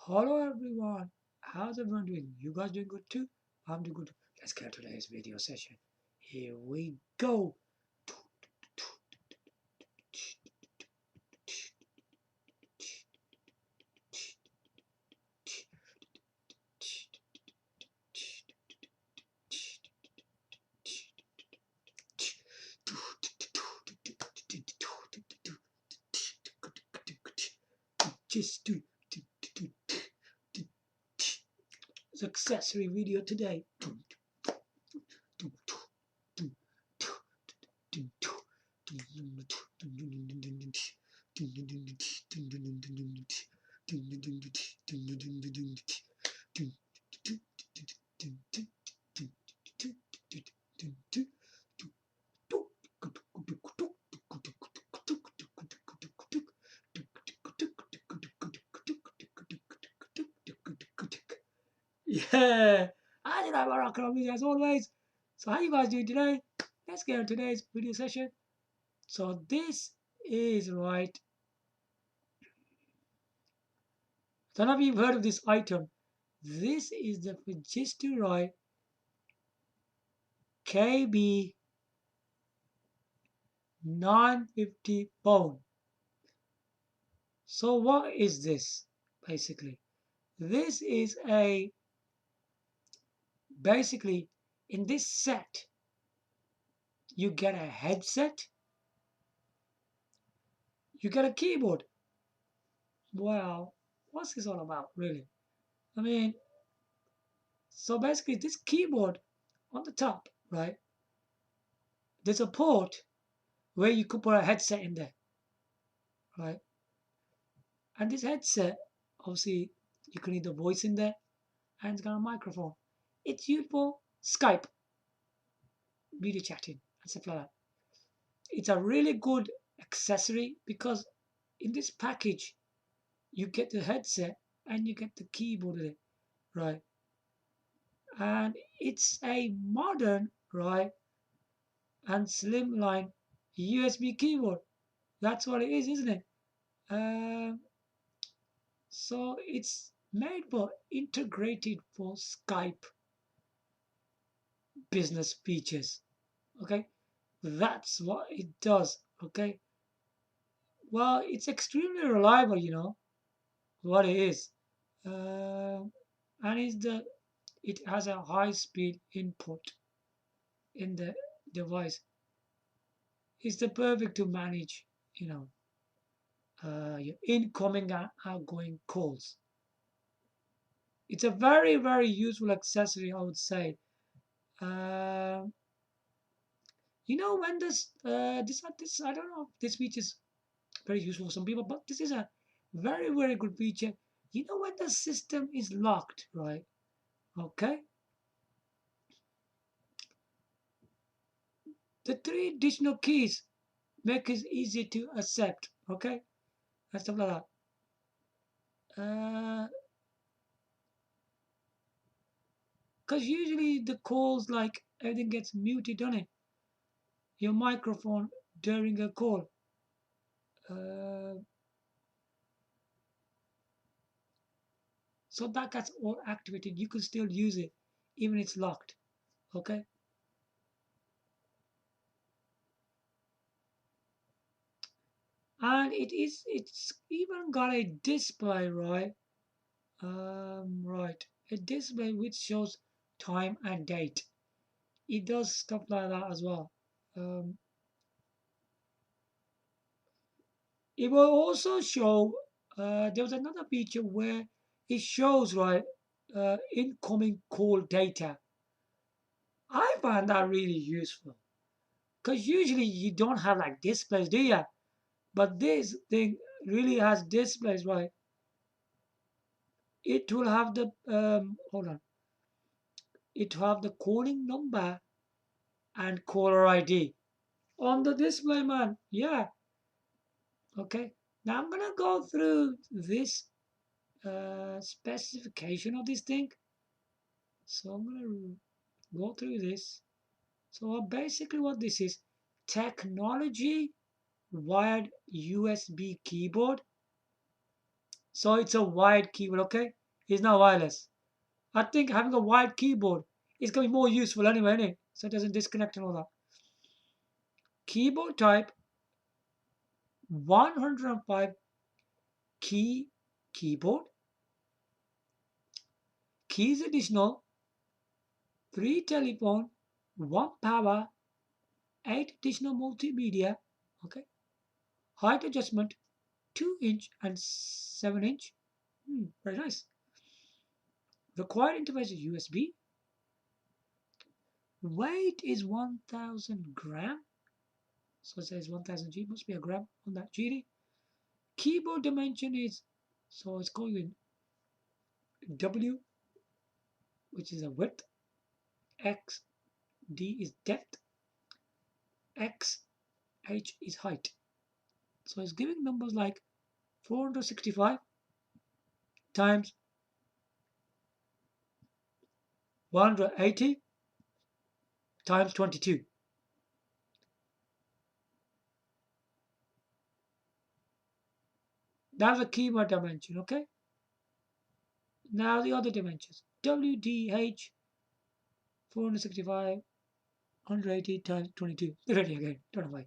Hello everyone, how's everyone doing? You guys doing good too? I'm doing good. Let's get to today's video session. Here we go. Just do accessory video today. Yeah, I did have a rock on music as always. So how you guys doing today? Let's get on today's video session. So this is right. Some of you have heard of this item. This is the Fujitsu KB950 phone. So what is this basically? This is a basically in this set you get a headset, you get a keyboard. Wow, what's this all about really? I mean, so basically this keyboard on the top, right? There's a port where you could put a headset in there, right? And this headset, obviously, you can either voice in there and it's got a microphone. It's used for Skype, video chatting, and stuff like that. It's a really good accessory because in this package, you get the headset and you get the keyboard with it, right? And it's a modern, right, and slimline USB keyboard. That's what it is, isn't it? Um, so it's made for integrated for Skype business features. Okay, that's what it does. Okay, well, it's extremely reliable. You know what it is, uh, and it has a high speed input in the device. It's the perfect to manage. Your incoming and outgoing calls. It's a very very useful accessory, I would say. Uh, when this I don't know if this feature is very useful for some people, but this is a very very good feature. When the system is locked, right? Okay, the three additional keys make it easy to accept. Okay, and stuff like that. Because usually the calls like everything gets muted on it. Your microphone during a call. Uh, so that gets all activated. You can still use it even it's locked. Okay. And it's even got a display, right? Right. A display which shows time and date. It does stuff like that as well. Um, it will also show. There was another feature where it shows right incoming call data. I find that really useful because usually you don't have like displays, do you? But this thing really has displays, right? It will have the hold on. It will have the calling number and caller ID on the display, man. Yeah. Okay. Now I'm gonna go through this specification of this thing. So I'm gonna go through this. So basically, what this is technology wired USB keyboard So it's a wired keyboard, okay? It's not wireless. I think having a wired keyboard is going to be more useful anyway, innit? So it doesn't disconnect and all that. Keyboard type 105 keyboard. Keys additional 3 telephone, 1 power, 8 additional multimedia. Okay. Height adjustment 2-inch and 7-inch. Very nice. Required interface is USB. Weight is 1000 gram. So it says 1000 G. Must be a gram on that GD. Keyboard dimension is, so it's called in W, which is a width. X, D is depth. X, H is height. So it's giving numbers like 465 times 180 times 22. That's a keyboard dimension, okay? Now the other dimensions. WDH 465 180 times 22. Ready again. Don't know why.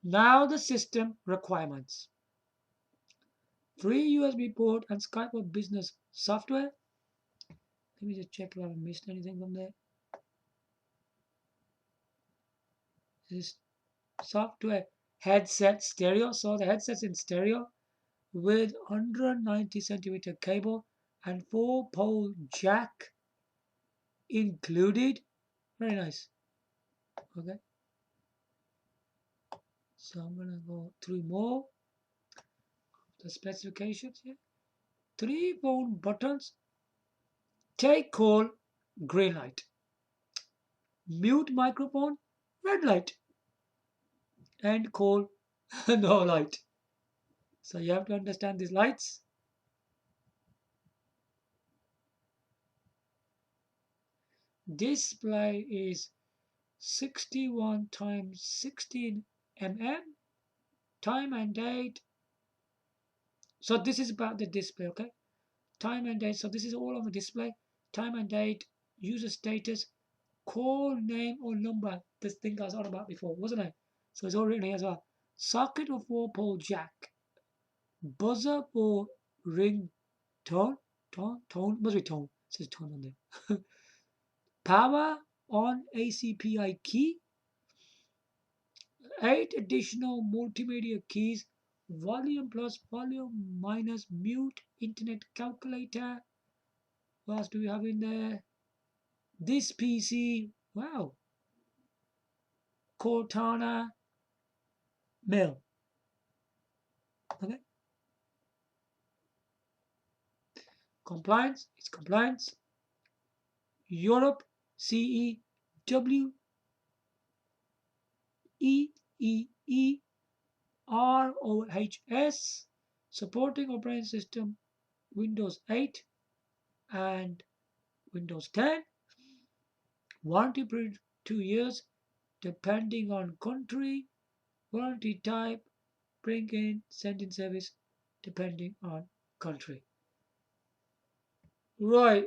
Now the system requirements. 3 USB port and Skype for business software. Let me just check if I haven't missed anything from there. This software headset stereo. So the headset's in stereo with 190 centimeter cable and 4-pole jack included. Very nice. Okay. So I'm gonna go through more the specifications here. 3 phone buttons. Take call, green light. Mute microphone, red light. And call, no light. So you have to understand these lights. Display is 61 times 16 mm. Time and date. So this is about the display, okay? Time and date. So this is all on the display. Time and date, user status, call name or number. This thing I was on about before, wasn't it? So it's all written here as well. Socket or 4-pole jack. Buzzer for ring tone. Tone. Must be tone. It says tone on there. Power on ACPI key. 8 additional multimedia keys. Volume plus, volume minus, mute, internet calculator. What else do we have in there? This PC. Wow. Cortana Mill. Okay. Compliance. It's compliance. Europe CE W E E E ROHS, supporting operating system Windows 8 and Windows 10. Warranty period 2 years, depending on country. Warranty type, bring in, send in service, depending on country. Right.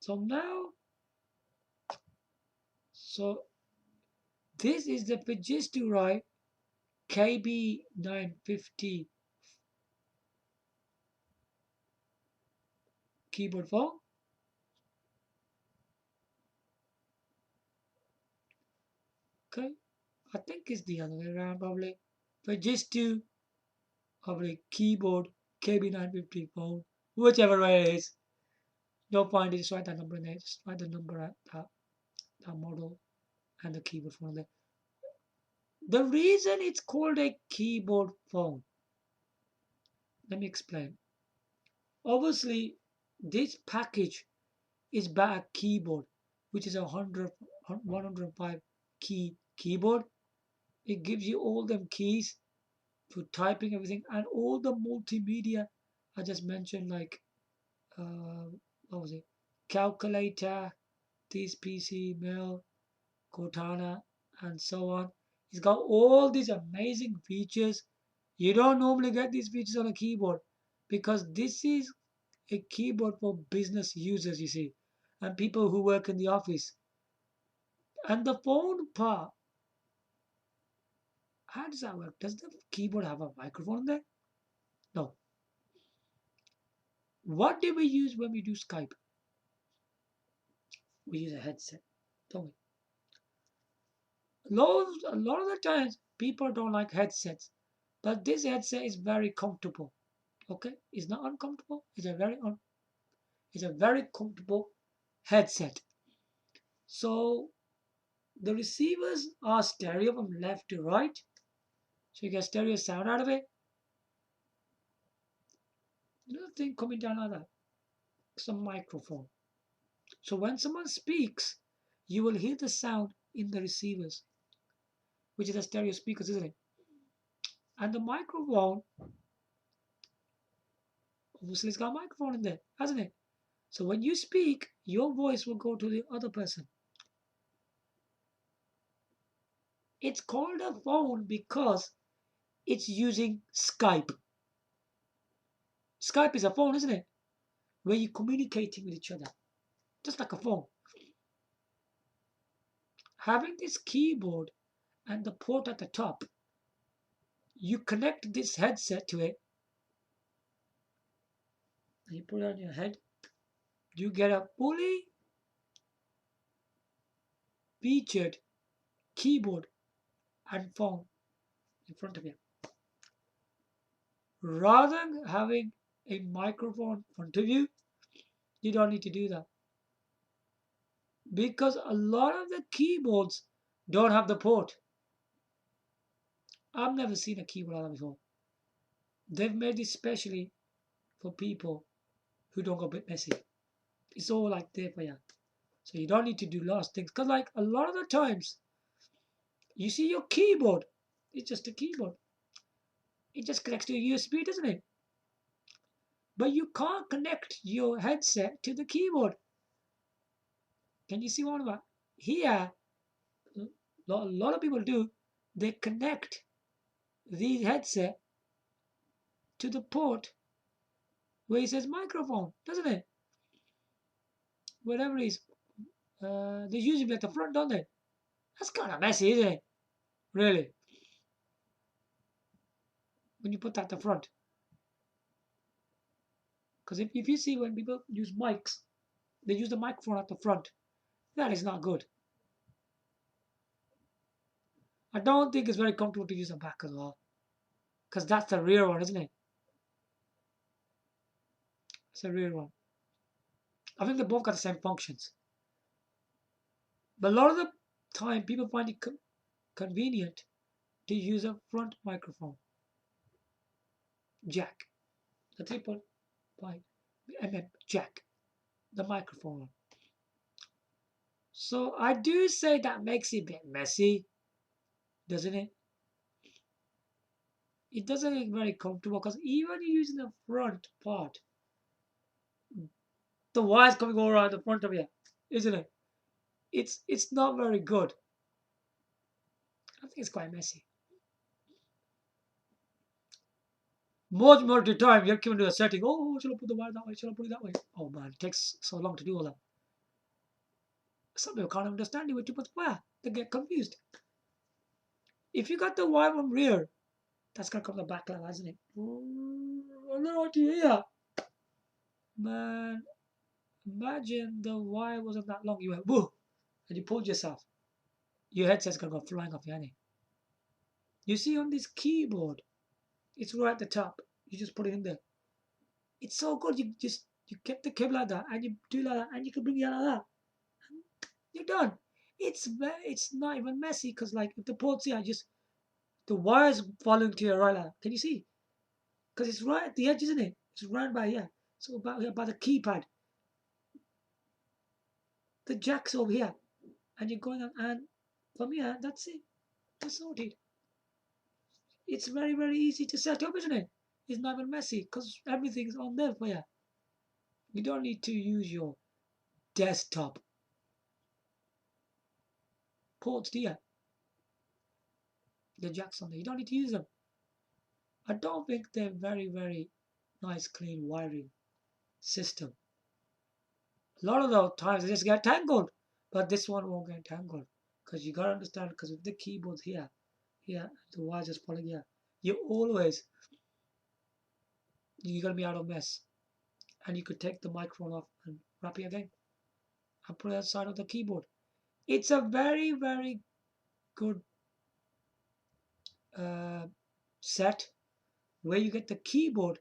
So now, so this is the Fujitsu, right? KB950 keyboard phone. Okay. I think it's the other way around probably. Fujitsu probably keyboard KB950 phone. Whichever way it is. No point, just write that number in there. Just write the number at that model and the keyboard phone there. The reason it's called a keyboard phone, let me explain. Obviously, this package is by a keyboard, which is a 105 key keyboard. It gives you all them keys for typing everything and all the multimedia I just mentioned, like what was it? Calculator, this PC, mail, Cortana, and so on. It's got all these amazing features. You don't normally get these features on a keyboard because this is a keyboard for business users, you see, and people who work in the office. And the phone part, how does that work? Does the keyboard have a microphone in there? No. What do we use when we do Skype? We use a headset, don't we? A lot of the times people don't like headsets, but this headset is very comfortable. Okay, it's not uncomfortable. It's a very comfortable headset. So the receivers are stereo from left to right, so you get stereo sound out of it. Another thing coming down like that, it's a microphone. So when someone speaks, you will hear the sound in the receivers, which is the stereo speakers, isn't it? And the microphone, obviously, it's got a microphone in there, hasn't it? So when you speak, your voice will go to the other person. It's called a phone because it's using Skype. Skype is a phone, isn't it? Where you're communicating with each other, just like a phone. Having this keyboard and the port at the top, you connect this headset to it, and you put it on your head. You get a fully featured keyboard and phone in front of you. Rather than having a microphone in front of you, you don't need to do that. Because a lot of the keyboards don't have the port. I've never seen a keyboard like that before. They've made it specially for people who don't go a bit messy. It's all like there for you. So you don't need to do lots of things. Because like a lot of the times, you see your keyboard, it's just a keyboard. It just connects to a USB, doesn't it? But you can't connect your headset to the keyboard. Can you see what I'm about? Here, a lot of people do. They connect the headset to the port where it says microphone, doesn't it? Whatever it is. They usually at the front, don't they? That's kind of messy, isn't it? Really, when you put that at the front. Because if you see when people use mics, they use the microphone at the front. That is not good. I don't think it's very comfortable to use the back as well. Because that's the rear one, isn't it? It's the rear one. I think they both got the same functions. But a lot of the time, people find it convenient to use a front microphone jack, the 3.5 mm jack, the microphone one. So I do say that makes it a bit messy, doesn't it? It doesn't look very comfortable because even using the front part, the wires coming all around the front of you, isn't it? It's not very good. I think it's quite messy. Most of the time, you have to do a setting. Oh, should I put the wire that way? Should I put it that way? Oh man, it takes so long to do all that. Some people can't understand it when you put the wire. They get confused. If you got the wire from rear, that's gonna come the back level, isn't it? Oh, I don't know what to hear. Man, imagine the wire wasn't that long. You went whoa, and you pulled yourself. Your headset's gonna go flying off your hand. You see on this keyboard, it's right at the top. You just put it in there. It's so good. You kept the cable like that, and you do like that, and you can bring it out like that. You're done. It's not even messy because like if the port's here, just the wires following to your right. Like, can you see? Because it's right at the edge, isn't it? It's right by here. So about here by the keypad. The jack's over here, and you're going on, and from here, that's it. That's sorted. It's very easy to set up, isn't it? It's not even messy because everything's on there for you. You don't need to use your desktop ports, do you? The jacks on there. You don't need to use them. I don't think they're very nice, clean wiring system. A lot of the times they just get tangled, but this one won't get tangled because you gotta understand. Because with the keyboard here, the wires just pulling here, you always you're gonna be out of mess, and you could take the microphone off and wrap it again and put it outside of the keyboard. It's a very good uh, set where you get the keyboard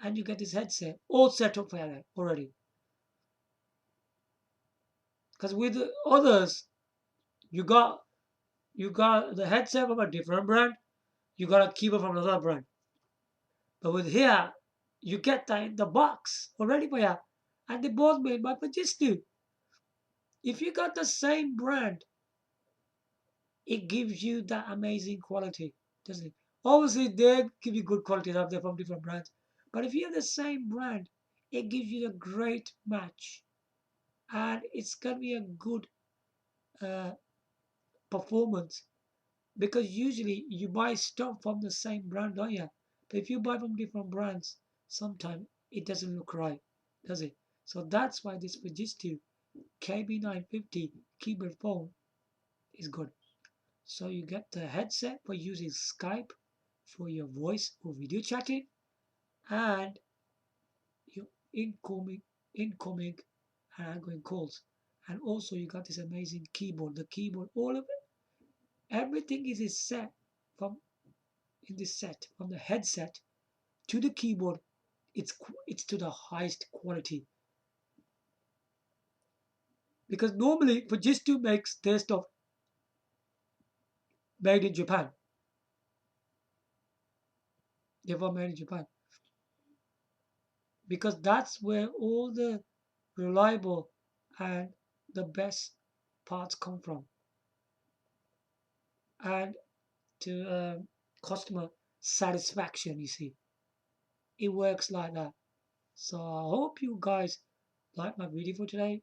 and you get this headset all set up for you already. Because with the others, you got you got the headset from a different brand, you got a keyboard from another brand. But with here, you get that in the box already for you, and they both made by Fujitsu. If you got the same brand, it gives you that amazing quality, doesn't it? Obviously, they give you good quality if they're from different brands. But if you have the same brand, it gives you a great match, and it's gonna be a good uh, performance. Because usually you buy stuff from the same brand, don't you? But if you buy from different brands, sometimes it doesn't look right, does it? So that's why this Fujitsu KB950 keyboard phone is good. So you get the headset for using Skype for your voice or video chatting, and your incoming and outgoing calls. And also you got this amazing keyboard. The keyboard, all of it, everything is set from in this set from the headset to the keyboard. It's to the highest quality because normally Fujitsu makes their stuff made in Japan. They were made in Japan because that's where all the reliable and the best parts come from, and to customer satisfaction. You see, it works like that. So I hope you guys like my video for today.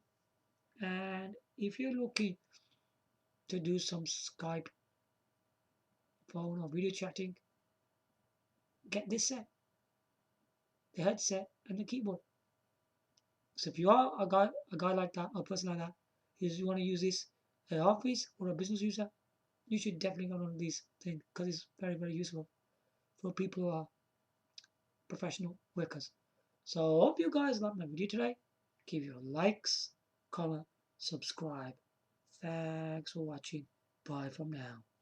And if you're looking to do some Skype phone or video chatting, get this set, the headset and the keyboard. So if you are a guy like that, or a person like that, if you want to use this at office or a business user, you should definitely get one of these things because it's very useful for people who are professional workers. So I hope you guys like my video today. Give your likes, comment, subscribe. Thanks for watching. Bye from now.